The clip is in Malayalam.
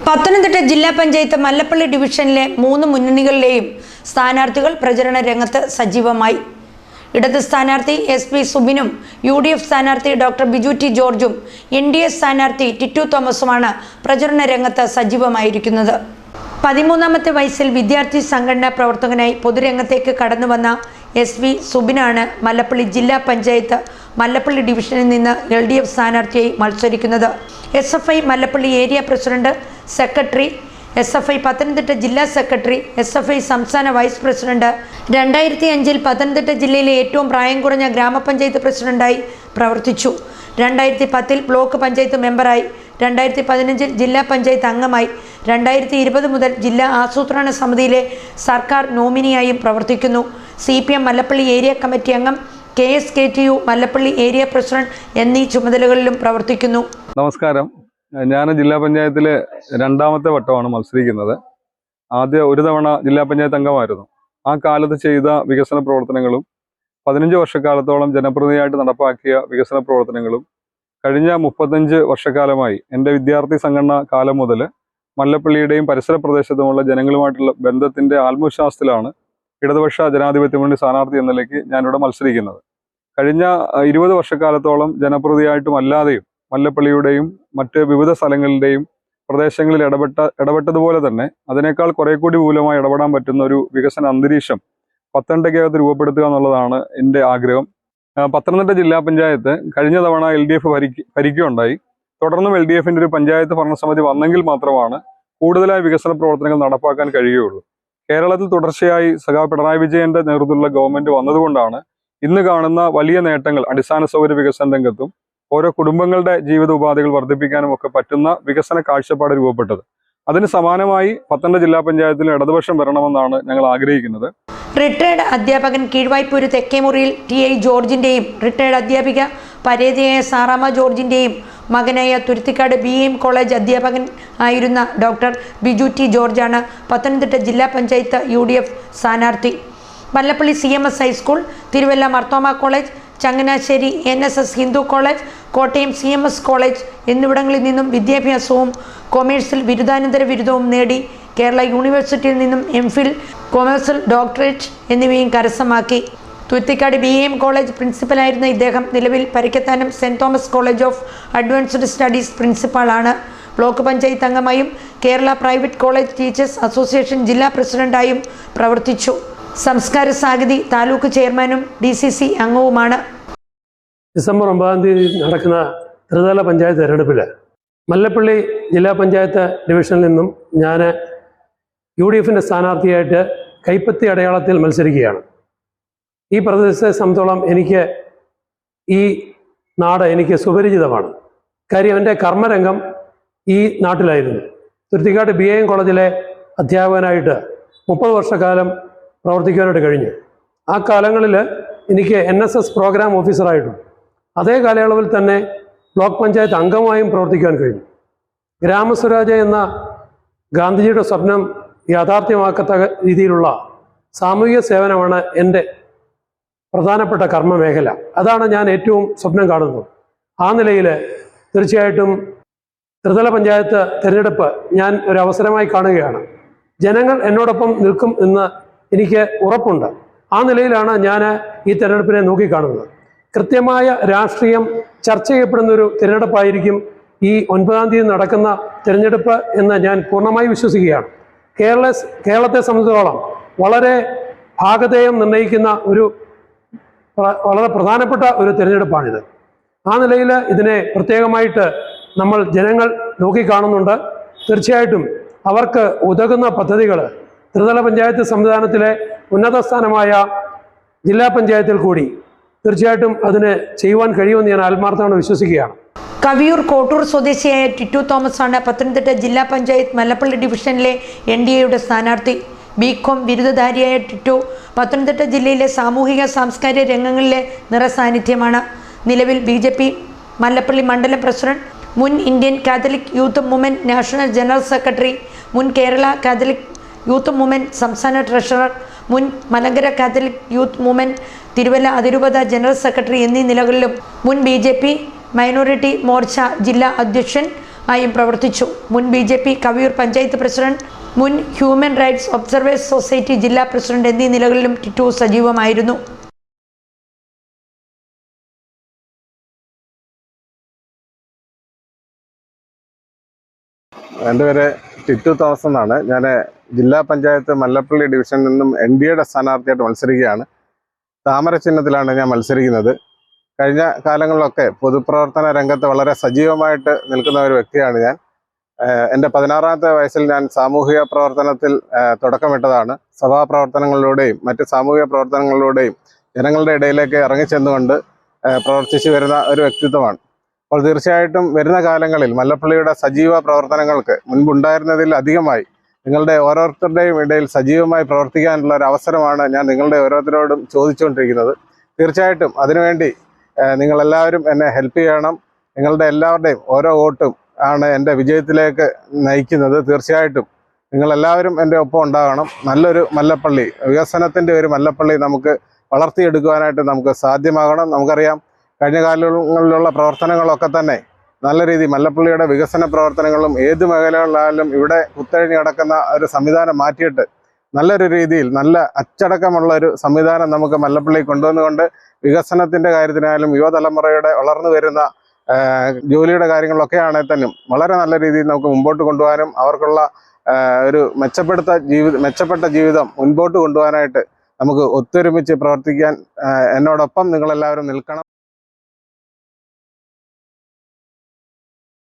പത്തനംതിട്ട ജില്ലാ പഞ്ചായത്ത് മല്ലപ്പള്ളി ഡിവിഷനിലെ 3 മുന്നണികളിലെയും സ്ഥാനാർത്ഥികൾ പ്രചരണ രംഗത്ത് സജീവമായി. ഇടത് സ്ഥാനാർത്ഥി SP സുബിനും UDF സ്ഥാനാർത്ഥി ഡോക്ടർ ബിജു ടി ജോർജും NDA സ്ഥാനാർത്ഥി ടിറ്റു തോമസുമാണ് പ്രചരണ രംഗത്ത് സജീവമായിരിക്കുന്നത്. 13ാമത്തെ വയസ്സിൽ വിദ്യാർത്ഥി സംഘടനാ പ്രവർത്തകനായി പൊതുരംഗത്തേക്ക് കടന്നുവന്ന SP സുബിനാണ് മല്ലപ്പള്ളി ജില്ലാ പഞ്ചായത്ത് മല്ലപ്പള്ളി ഡിവിഷനിൽ നിന്ന് LDF സ്ഥാനാർത്ഥിയായി മത്സരിക്കുന്നത്. SFI Mallappally area president, secretary, SFI Pathanamthitta ജില്ലാ സെക്രട്ടറി, SFI സംസ്ഥാന വൈസ് പ്രസിഡന്റ്, 2005-ൽ പത്തനംതിട്ട ജില്ലയിലെ ഏറ്റവും പ്രായം കുറഞ്ഞ ഗ്രാമപഞ്ചായത്ത് പ്രസിഡന്റായി പ്രവർത്തിച്ചു. 2010-ൽ ബ്ലോക്ക് പഞ്ചായത്ത് മെമ്പറായി, 2015-ൽ ജില്ലാ പഞ്ചായത്ത് അംഗമായി, 2020 മുതൽ ജില്ലാ ആസൂത്രണ സമിതിയിലെ സർക്കാർ നോമിനിയായും പ്രവർത്തിക്കുന്നു. CPM മല്ലപ്പള്ളി ഏരിയ കമ്മിറ്റി അംഗം, KSKTU മല്ലപ്പള്ളി ഏരിയ പ്രസിഡന്റ് എന്നീ ചുമതലകളിലും പ്രവർത്തിക്കുന്നു. നമസ്കാരം. ഞാൻ ജില്ലാ പഞ്ചായത്തിലെ 2ാമത്തെ വട്ടമാണ് മത്സരിക്കുന്നത്. ആദ്യ ഒരു തവണ ജില്ലാ പഞ്ചായത്ത് അംഗമായിരുന്നു. ആ കാലത്ത് ചെയ്ത വികസന പ്രവർത്തനങ്ങളും 15 വർഷക്കാലത്തോളം ജനപ്രതിനിധിയായിട്ട് നടപ്പാക്കിയ വികസന പ്രവർത്തനങ്ങളും കഴിഞ്ഞ 35 വർഷക്കാലമായി എൻ്റെ വിദ്യാർത്ഥി സംഘടന കാലം മുതൽ മല്ലപ്പള്ളിയുടെയും പരിസര പ്രദേശത്തുമുള്ള ജനങ്ങളുമായിട്ടുള്ള ബന്ധത്തിൻ്റെ ആത്മവിശ്വാസത്തിലാണ് ഇടതുപക്ഷ ജനാധിപത്യ മുന്നണി സ്ഥാനാർത്ഥി എന്ന നിലയ്ക്ക് ഞാനിവിടെ മത്സരിക്കുന്നത്. കഴിഞ്ഞ 20 വർഷക്കാലത്തോളം ജനപ്രതിനിധിയായിട്ടും അല്ലാതെയും മല്ലപ്പള്ളിയുടെയും മറ്റ് വിവിധ സ്ഥലങ്ങളുടെയും പ്രദേശങ്ങളിൽ ഇടപെട്ടതുപോലെ തന്നെ അതിനേക്കാൾ കുറെ കൂടി മൂലമായി ഇടപെടാൻ പറ്റുന്ന ഒരു വികസന അന്തരീക്ഷം പത്തനംതിട്ടയ്ക്കകത്ത് രൂപപ്പെടുത്തുക എന്നുള്ളതാണ് എൻ്റെ ആഗ്രഹം. പത്തനംതിട്ട ജില്ലാ പഞ്ചായത്ത് കഴിഞ്ഞ തവണ LDF ഭരിക്കുകയുണ്ടായി. തുടർന്നും LDFൻ്റെ ഒരു പഞ്ചായത്ത് ഭരണസമിതി വന്നെങ്കിൽ മാത്രമാണ് കൂടുതലായി വികസന പ്രവർത്തനങ്ങൾ നടപ്പാക്കാൻ കഴിയുകയുള്ളൂ. കേരളത്തിൽ തുടർച്ചയായി സഖാവ് പിണറായി വിജയന്റെ നേതൃത്വത്തിലുള്ള ഗവൺമെന്റ് വന്നതുകൊണ്ടാണ് ഇന്ന് കാണുന്ന വലിയ നേട്ടങ്ങൾ അടിസ്ഥാന സൗകര്യ വികസന രംഗത്തും ഓരോ കുടുംബങ്ങളുടെ ജീവിത ഉപാധികൾ വർദ്ധിപ്പിക്കാനും ഒക്കെ പറ്റുന്ന വികസന കാഴ്ചപ്പാട് രൂപപ്പെട്ടത്. അതിന് സമാനമായി പത്തനംതിട്ട ജില്ലാ പഞ്ചായത്തിൽ ഇടതുപക്ഷം വരണമെന്നാണ് ഞങ്ങൾ ആഗ്രഹിക്കുന്നത്. റിട്ടയർഡ് അധ്യാപകൻ കീഴ്വായ്പൂര് തെക്കേമുറിയിൽ TI ജോർജിൻ്റെയും റിട്ടയർഡ് അധ്യാപിക പരേതയായ സാറാമ ജോർജിൻ്റെയും മകനായ തുരുത്തിക്കാട് BAM കോളേജ് അധ്യാപകൻ ആയിരുന്ന ഡോക്ടർ ബിജു ടി ജോർജാണ് പത്തനംതിട്ട ജില്ലാ പഞ്ചായത്ത് UDF സ്ഥാനാർത്ഥി. Mallappally CMS high school, Thiruvalla Mar Thoma college, Changanassery NSS Hindu college, Kottayam CMS college എന്നിവിടങ്ങളിൽ നിന്നും വിദ്യാഭ്യാസവും കൊമേഴ്സിൽ ബിരുദാനന്തര ബിരുദവും നേടി കേരള യൂണിവേഴ്സിറ്റിയിൽ നിന്നും MPhil, കൊമേഴ്സിൽ ഡോക്ടറേറ്റ് എന്നിവയും കരസ്ഥമാക്കി. തുരുത്തിക്കാട് BAM കോളേജ് പ്രിൻസിപ്പലായിരുന്ന ഇദ്ദേഹം നിലവിൽ പരിക്കത്താനം saint Thomas college of advanced studies പ്രിൻസിപ്പാളാണ്. ബ്ലോക്ക് പഞ്ചായത്ത് അംഗമായും Kerala private college teachers association ജില്ലാ പ്രസിഡന്റായും പ്രവർത്തിച്ചു. സംസ്കാര സാഹിതി താലൂക്ക് ചെയർമാനും DCC അംഗവുമാണ്. ഡിസംബർ 9-ാം തീയതി നടക്കുന്ന ത്രിതല പഞ്ചായത്ത് തെരഞ്ഞെടുപ്പിൽ മല്ലപ്പള്ളി ജില്ലാ പഞ്ചായത്ത് ഡിവിഷനിൽ നിന്നും ഞാൻ UDFൻ്റെ സ്ഥാനാർത്ഥിയായിട്ട് കൈപ്പത്തി അടയാളത്തിൽ മത്സരിക്കുകയാണ്. ഈ പ്രദേശത്തെ സംബന്ധിച്ചോളം ഈ നാട് എനിക്ക് സുപരിചിതമാണ്. കാര്യം എൻ്റെ കർമ്മരംഗം ഈ നാട്ടിലായിരുന്നു. തുരുത്തിക്കാട് BAM കോളേജിലെ അധ്യാപകനായിട്ട് 30 വർഷക്കാലം പ്രവർത്തിക്കാനായിട്ട് കഴിഞ്ഞു. ആ കാലങ്ങളിൽ എനിക്ക് NSS പ്രോഗ്രാം ഓഫീസറായിട്ടും അതേ കാലയളവിൽ തന്നെ ബ്ലോക്ക് പഞ്ചായത്ത് അംഗമായും പ്രവർത്തിക്കാൻ കഴിഞ്ഞു. ഗ്രാമസ്വരാജ് എന്ന ഗാന്ധിജിയുടെ സ്വപ്നം യാഥാർത്ഥ്യമാക്കത്തക്ക രീതിയിലുള്ള സാമൂഹിക സേവനമാണ് എൻ്റെ പ്രധാനപ്പെട്ട കർമ്മ മേഖല. അതാണ് ഞാൻ ഏറ്റവും സ്വപ്നം കാണുന്നത്. ആ നിലയിൽ തീർച്ചയായിട്ടും ത്രിതല പഞ്ചായത്ത് തിരഞ്ഞെടുപ്പ് ഞാൻ ഒരു അവസരമായി കാണുകയാണ്. ജനങ്ങൾ എന്നോടൊപ്പം നിൽക്കും എന്ന് എനിക്ക് ഉറപ്പുണ്ട്. ആ നിലയിലാണ് ഞാൻ ഈ തിരഞ്ഞെടുപ്പിനെ നോക്കിക്കാണുന്നത്. കൃത്യമായ രാഷ്ട്രീയം ചർച്ച ചെയ്യപ്പെടുന്നൊരു തിരഞ്ഞെടുപ്പായിരിക്കും ഈ 9-ാം തീയതി നടക്കുന്ന തിരഞ്ഞെടുപ്പ് എന്ന് ഞാൻ പൂർണ്ണമായി വിശ്വസിക്കുകയാണ്. കേരളത്തെ സംബന്ധിച്ചിടത്തോളം വളരെ ഭാഗധേയം നിർണ്ണയിക്കുന്ന വളരെ പ്രധാനപ്പെട്ട ഒരു തിരഞ്ഞെടുപ്പാണിത്. ആ നിലയിൽ ഇതിനെ പ്രത്യേകമായിട്ട് ജനങ്ങൾ നോക്കിക്കാണുന്നുണ്ട്. തീർച്ചയായിട്ടും അവർക്ക് ഉതകുന്ന പദ്ധതികൾ ത്രിതല പഞ്ചായത്ത് സംവിധാനത്തിലെ ഉന്നത സ്ഥാനമായ ജില്ലാ പഞ്ചായത്തിൽ കൂടി തീർച്ചയായിട്ടും അതിന് ചെയ്യുവാൻ കഴിയുമെന്ന് ഞാൻ ആത്മാർത്ഥമായി വിശ്വസിക്കുകയാണ്. കവിയൂർ കോട്ടൂർ സ്വദേശിയായ ടിറ്റു തോമസ് ആണ് പത്തനംതിട്ട ജില്ലാ പഞ്ചായത്ത് മല്ലപ്പള്ളി ഡിവിഷനിലെ NDAയുടെ സ്ഥാനാർത്ഥി. BCom ബിരുദധാരിയായ ടിറ്റു പത്തനംതിട്ട ജില്ലയിലെ സാമൂഹിക സാംസ്കാരിക രംഗങ്ങളിലെ നിറസാന്നിധ്യമാണ്. നിലവിൽ BJP മല്ലപ്പള്ളി മണ്ഡലം പ്രസിഡന്റ്, മുൻ Indian Catholic youth movement national general secretary, മുൻ കേരള കാത്തലിക് യൂത്ത് മൂവ്മെന്റ് സംസ്ഥാന ട്രഷറർ, മുൻ Malankara Catholic youth movement Thiruvalla അതിരൂപത ജനറൽ സെക്രട്ടറി എന്നീ നിലകളിലും മുൻ BJP മൈനോറിറ്റി മോർച്ച ജില്ലാ അധ്യക്ഷൻ, ആയും പ്രവർത്തിച്ചു. മുൻ BJP കവിയൂർ പഞ്ചായത്ത് പ്രസിഡന്റ്, മുൻ ഹ്യൂമൻ റൈറ്റ്സ് ഒബ്സർവേഴ്സ് സൊസൈറ്റി ജില്ലാ പ്രസിഡന്റ് എന്നീ നിലകളിലും ടിറ്റു സജീവമായിരുന്നു. എൻ്റെ പേര് ടിറ്റു തോമസ് എന്നാണ്. ഞാൻ ജില്ലാ പഞ്ചായത്ത് മല്ലപ്പള്ളി ഡിവിഷനിൽ നിന്നും NDAയുടെ സ്ഥാനാർത്ഥിയായിട്ട് മത്സരിക്കുകയാണ്. താമര ചിഹ്നത്തിലാണ് ഞാൻ മത്സരിക്കുന്നത്. കഴിഞ്ഞ കാലങ്ങളിലൊക്കെ പൊതുപ്രവർത്തന രംഗത്ത് വളരെ സജീവമായിട്ട് നിൽക്കുന്ന ഒരു വ്യക്തിയാണ് ഞാൻ. എൻ്റെ 16ാമത്തെ വയസ്സിൽ ഞാൻ സാമൂഹിക പ്രവർത്തനത്തിൽ തുടക്കമിട്ടതാണ്. സഭാപ്രവർത്തനങ്ങളിലൂടെയും മറ്റ് സാമൂഹിക പ്രവർത്തനങ്ങളിലൂടെയും ജനങ്ങളുടെ ഇടയിലേക്ക് ഇറങ്ങിച്ചെന്നുകൊണ്ട് പ്രവർത്തിച്ചു വരുന്ന ഒരു വ്യക്തിത്വമാണ്. അപ്പോൾ തീർച്ചയായിട്ടും വരുന്ന കാലങ്ങളിൽ മല്ലപ്പള്ളിയുടെ സജീവ പ്രവർത്തനങ്ങൾക്ക് മുൻപുണ്ടായിരുന്നതിൽ അധികമായി നിങ്ങളുടെ ഓരോരുത്തരുടെയും ഇടയിൽ സജീവമായി പ്രവർത്തിക്കാനുള്ള ഒരു അവസരമാണ് ഞാൻ നിങ്ങളുടെ ഓരോരുത്തരോടും ചോദിച്ചുകൊണ്ടിരിക്കുന്നത്. തീർച്ചയായിട്ടും അതിനുവേണ്ടി നിങ്ങളെല്ലാവരും എന്നെ ഹെൽപ്പ് ചെയ്യണം. നിങ്ങളുടെ എല്ലാവരുടെയും ഓരോ വോട്ടും ആണ് എൻ്റെ വിജയത്തിലേക്ക് നയിക്കുന്നത്. തീർച്ചയായിട്ടും നിങ്ങളെല്ലാവരും എൻ്റെ ഒപ്പം ഉണ്ടാകണം. നല്ലൊരു മല്ലപ്പള്ളി, വികസനത്തിൻ്റെ ഒരു മല്ലപ്പള്ളി നമുക്ക് വളർത്തിയെടുക്കുവാനായിട്ട് നമുക്ക് സാധ്യമാകണം. നമുക്കറിയാം കഴിഞ്ഞ കാലങ്ങളിലുള്ള പ്രവർത്തനങ്ങളൊക്കെ തന്നെ നല്ല രീതിയിൽ മല്ലപ്പള്ളിയുടെ വികസന പ്രവർത്തനങ്ങളും ഏത് മേഖലകളിലായാലും ഇവിടെ കുത്തഴിഞ്ഞ് കിടക്കുന്ന ഒരു സംവിധാനം മാറ്റിയിട്ട് നല്ലൊരു രീതിയിൽ നല്ല അച്ചടക്കമുള്ള ഒരു സംവിധാനം നമുക്ക് മല്ലപ്പള്ളി കൊണ്ടുവന്നുകൊണ്ട് വികസനത്തിൻ്റെ കാര്യത്തിനായാലും യുവതലമുറയുടെ വളർന്നു വരുന്ന ജോലിയുടെ കാര്യങ്ങളിലൊക്കെ ആണെങ്കിൽ തന്നെ വളരെ നല്ല രീതിയിൽ നമുക്ക് മുമ്പോട്ട് കൊണ്ടുപോകാനും അവർക്കുള്ള ഒരു മെച്ചപ്പെട്ട ജീവിതം മുൻപോട്ട് കൊണ്ടുപോകാനായിട്ട് നമുക്ക് ഒത്തൊരുമിച്ച് പ്രവർത്തിക്കാൻ എന്നോടൊപ്പം നിങ്ങളെല്ലാവരും നിൽക്കണം.